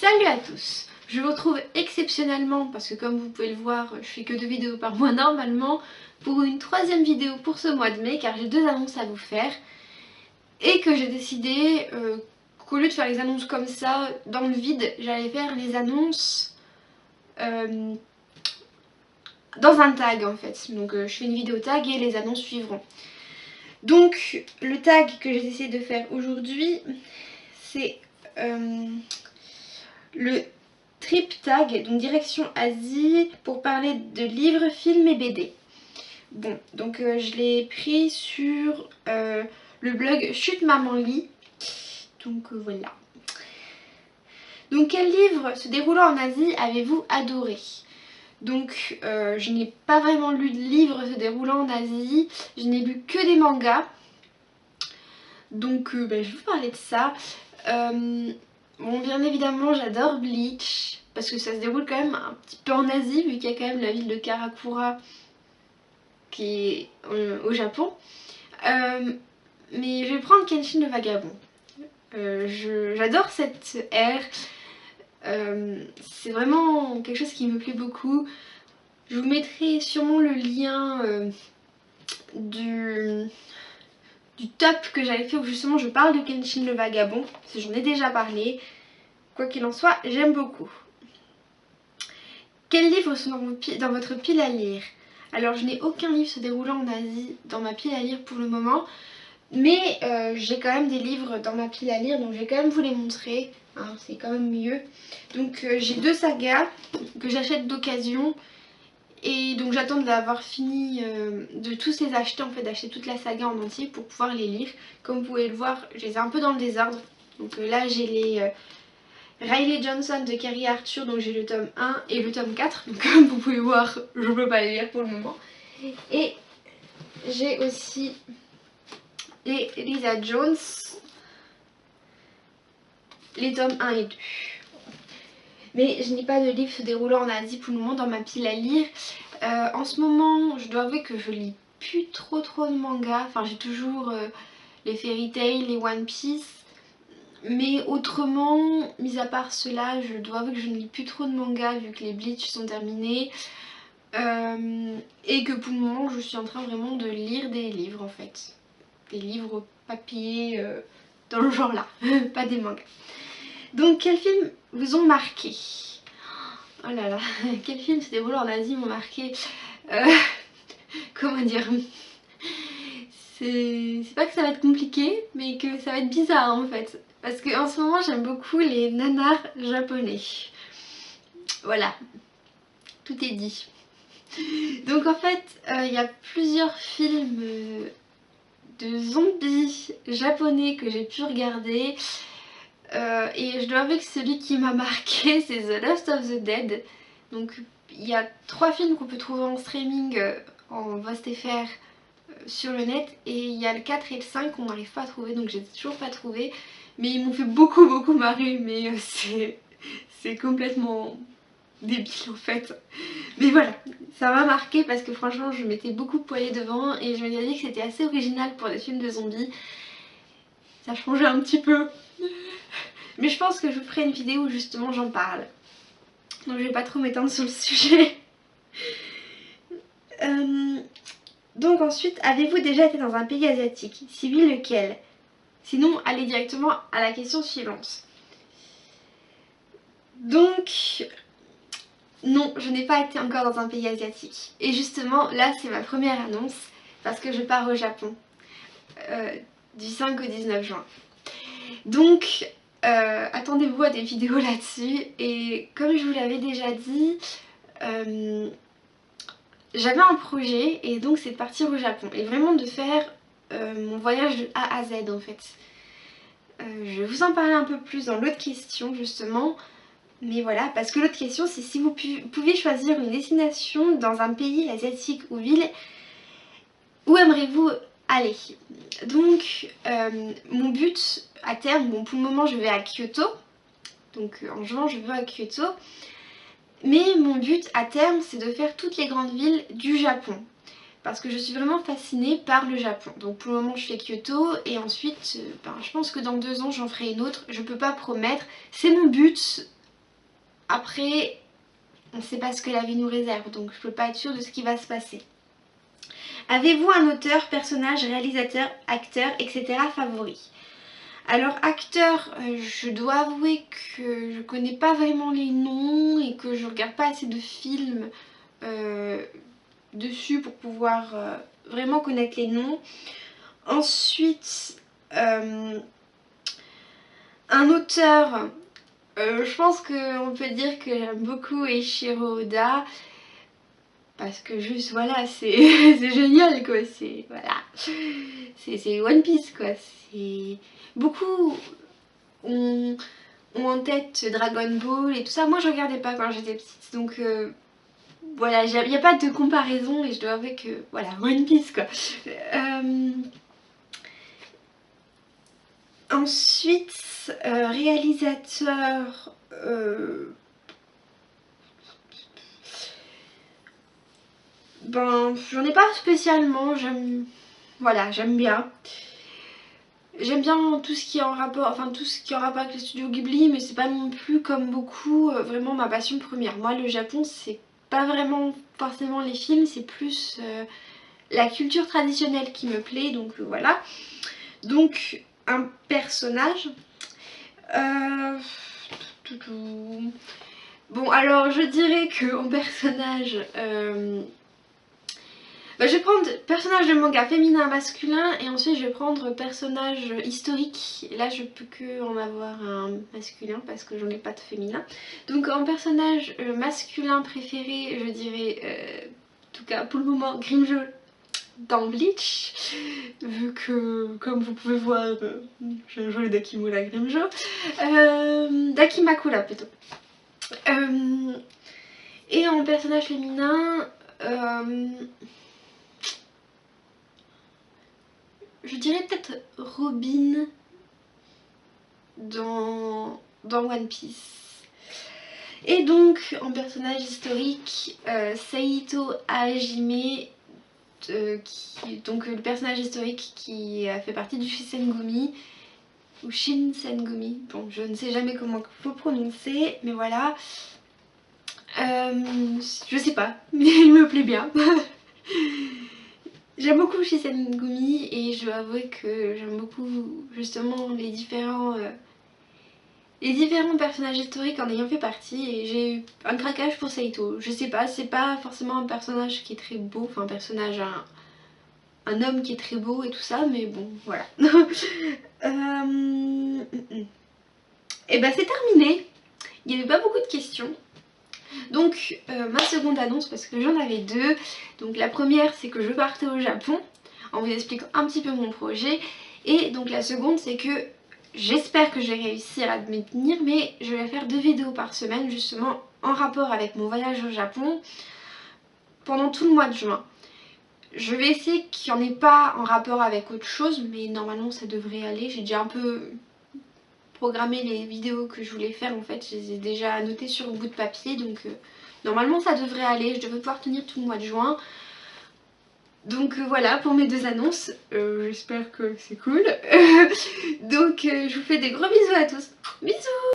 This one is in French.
Salut à tous! Je vous retrouve exceptionnellement, parce que comme vous pouvez le voir, je fais que 2 vidéos par mois normalement, pour une 3e vidéo pour ce mois de mai, car j'ai 2 annonces à vous faire. Et que j'ai décidé qu'au lieu de faire les annonces comme ça, dans le vide, j'allais faire les annonces dans un tag en fait. Donc je fais une vidéo tag et les annonces suivront. Donc le tag que j'ai décidé de faire aujourd'hui, c'est le trip tag, donc direction Asie, pour parler de livres, films et BD. Bon, donc je l'ai pris sur le blog Chut Maman Lit. Donc voilà. Donc quel livre se déroulant en Asie avez-vous adoré? Donc je n'ai pas vraiment lu de livres se déroulant en Asie, je n'ai lu que des mangas. Donc je vais vous parler de ça. Bon, bien évidemment j'adore Bleach, parce que ça se déroule quand même un petit peu en Asie, vu qu'il y a quand même la ville de Karakura qui est au Japon. Mais je vais prendre Kenshin le Vagabond. J'adore cette ère. C'est vraiment quelque chose qui me plaît beaucoup. Je vous mettrai sûrement le lien du top que j'avais fait où justement je parle de Kenshin le Vagabond, parce que j'en ai déjà parlé. Quoi qu'il en soit, j'aime beaucoup. Quels livres sont dans votre pile à lire? Alors je n'ai aucun livre se déroulant en Asie dans ma pile à lire pour le moment. Mais j'ai quand même des livres dans ma pile à lire, donc je vais quand même vous les montrer, hein, c'est quand même mieux. Donc j'ai 2 sagas que j'achète d'occasion, et donc j'attends de l'avoir fini, de tous les acheter en fait, d'acheter toute la saga en entier pour pouvoir les lire. Comme vous pouvez le voir, je les ai un peu dans le désordre. Donc là j'ai les Riley Johnson de Carrie Arthur, donc j'ai le tome 1 et le tome 4. Donc comme vous pouvez voir, je ne peux pas les lire pour le moment. Et j'ai aussi les Lisa Jones, les tomes 1 et 2. Mais je n'ai pas de livre se déroulant en Asie pour le moment dans ma pile à lire. En ce moment, je dois avouer que je lis plus trop de mangas. Enfin, j'ai toujours les Fairy Tail, les One Piece. Mais autrement, mis à part cela, je dois avouer que je ne lis plus trop de mangas vu que les Bleach sont terminés. Et que pour le moment, je suis en train vraiment de lire des livres en fait. Des livres papier dans le genre là, pas des mangas. Donc quels films vous ont marqué? Oh là là, quels films se déroulent en Asie m'ont marqué? Comment dire? C'est pas que ça va être compliqué, mais que ça va être bizarre en fait. Parce qu'en ce moment j'aime beaucoup les nanars japonais. Voilà, tout est dit. Donc en fait, il y a plusieurs films de zombies japonais que j'ai pu regarder. Et je dois avouer que celui qui m'a marqué, c'est The Last of the Dead. Donc il y a 3 films qu'on peut trouver en streaming en VostFR sur le net, et il y a le 4 et le 5 qu'on n'arrive pas à trouver, donc j'ai toujours pas trouvé. Mais ils m'ont fait beaucoup marrer, mais c'est complètement débile en fait. Mais voilà, ça m'a marqué parce que franchement je m'étais beaucoup poilée devant et je me disais que c'était assez original pour des films de zombies. Ça changeait un petit peu. Mais je pense que je vous ferai une vidéo où justement j'en parle. Donc je vais pas trop m'étendre sur le sujet. Donc ensuite, avez-vous déjà été dans un pays asiatique? Si oui, lequel? Sinon, allez directement à la question suivante. Donc, non, je n'ai pas été encore dans un pays asiatique. Et justement, là c'est ma première annonce, parce que je pars au Japon. Du 5 au 19 juin. Donc, attendez-vous à des vidéos là-dessus. Et comme je vous l'avais déjà dit, j'avais un projet, et donc c'est de partir au Japon. Et vraiment de faire mon voyage de A à Z en fait. Je vais vous en parler un peu plus dans l'autre question justement. Mais voilà, parce que l'autre question c'est si vous pouvez choisir une destination dans un pays asiatique ou ville, où aimeriez-vous aller? Donc mon but à terme, bon pour le moment je vais à Kyoto, donc en juin je vais à Kyoto, mais mon but à terme c'est de faire toutes les grandes villes du Japon, parce que je suis vraiment fascinée par le Japon. Donc pour le moment je fais Kyoto, et ensuite je pense que dans 2 ans j'en ferai une autre, je peux pas promettre, c'est mon but après on ne sait pas ce que la vie nous réserve, donc je peux pas être sûre de ce qui va se passer. Avez-vous un auteur, personnage, réalisateur, acteur, etc. favori? Alors acteur, je dois avouer que je connais pas vraiment les noms et que je regarde pas assez de films dessus pour pouvoir vraiment connaître les noms. Ensuite, un auteur, je pense qu'on peut dire que j'aime beaucoup Eiichiro Oda. Parce que juste voilà, c'est génial quoi, c'est voilà, c'est One Piece quoi, c'est beaucoup ont en tête Dragon Ball et tout ça. Moi je regardais pas quand j'étais petite, donc voilà, il n'y a pas de comparaison et je dois avouer que voilà, One Piece quoi. Ensuite, réalisateur. Ben, j'en ai pas spécialement, voilà, j'aime bien. J'aime bien tout ce qui est en rapport, enfin tout ce qui est en rapport avec le studio Ghibli, mais c'est pas non plus comme beaucoup vraiment ma passion première. Moi le Japon c'est pas vraiment forcément les films, c'est plus la culture traditionnelle qui me plaît, donc voilà. Donc un personnage. Bon alors je dirais que en personnage... je vais prendre personnage de manga féminin masculin et ensuite je vais prendre personnage historique. Et là je peux que en avoir un masculin parce que j'en ai pas de féminin. Donc en personnage masculin préféré je dirais, en tout cas pour le moment, Grimmjow dans Bleach. Vu que comme vous pouvez voir j'ai joué Dakimura Grimmjow. Dakimakura plutôt. Et en personnage féminin... je dirais peut-être Robin dans One Piece. Et donc en personnage historique, Saito Hajime, donc le personnage historique qui a fait partie du Shinsengumi, ou Shinsengumi, bon je ne sais jamais comment il faut prononcer, mais voilà. Je sais pas, mais il me plaît bien. J'aime beaucoup Shinsengumi et je dois avouer que j'aime beaucoup justement les différents personnages historiques en ayant fait partie, et j'ai eu un craquage pour Saito. Je sais pas, c'est pas forcément un personnage qui est très beau, enfin un personnage, un homme qui est très beau et tout ça, mais bon voilà. Et bah c'est terminé, il n'y avait pas beaucoup de questions. Donc ma seconde annonce, parce que j'en avais deux. Donc la première c'est que je partais au Japon en vous expliquant un petit peu mon projet. Et donc la seconde c'est que j'espère que je vais réussir à m'y tenir, mais je vais faire 2 vidéos par semaine justement en rapport avec mon voyage au Japon pendant tout le mois de juin. Je vais essayer qu'il n'y en ait pas en rapport avec autre chose, mais normalement ça devrait aller. J'ai déjà un peu programmé les vidéos que je voulais faire, en fait je les ai déjà notées sur un bout de papier, donc normalement ça devrait aller, je devrais pouvoir tenir tout le mois de juin. Donc voilà pour mes 2 annonces, j'espère que c'est cool. Donc je vous fais des gros bisous à tous, bisous.